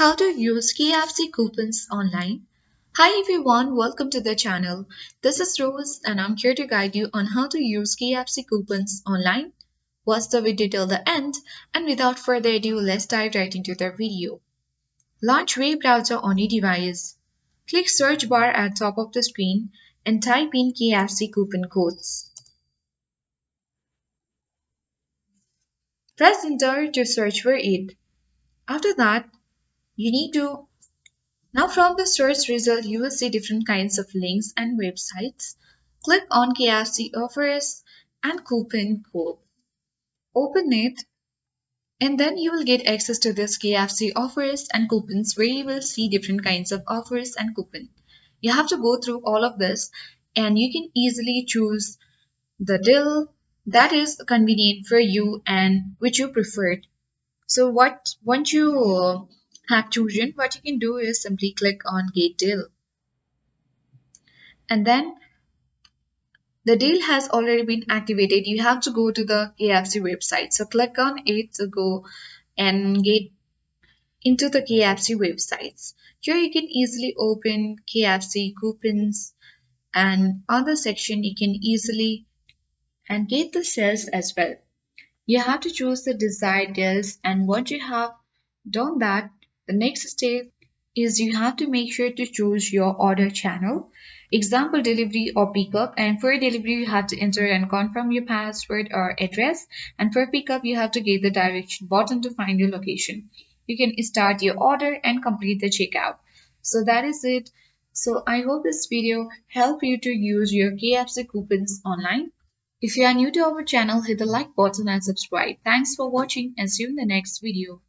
How to use KFC coupons online. Hi everyone, welcome to the channel. This is Rose and I'm here to guide you on how to use KFC coupons online. Watch the video till the end and without further ado, let's dive right into the video. Launch web browser on your device. Click search bar at top of the screen and type in KFC coupon codes. Press enter to search for it. After that, you need to Now from the search result, you will see different kinds of links and websites. Click on KFC offers and coupon code. Open it and then you will get access to this KFC offers and coupons where you will see different kinds of offers and coupon. You have to go through all of this and you can easily choose the deal that is convenient for you and which you preferred. So once you have chosen, what you can do is simply click on Get Deal. And then the deal has already been activated. You have to go to the KFC website. So click on it to go and get into the KFC websites. Here you can easily open KFC coupons and on the section you can easily and get the sales as well. You have to choose the desired deals and once you have done that, the next step is you have to make sure to choose your order channel, example delivery or pickup, and for delivery you have to enter and confirm your password or address, and for pickup you have to get the direction button to find your location. You can start your order and complete the checkout. So that is it. So I hope this video helped you to use your KFC coupons online. If you are new to our channel, hit the like button and subscribe. Thanks for watching and see you in the next video.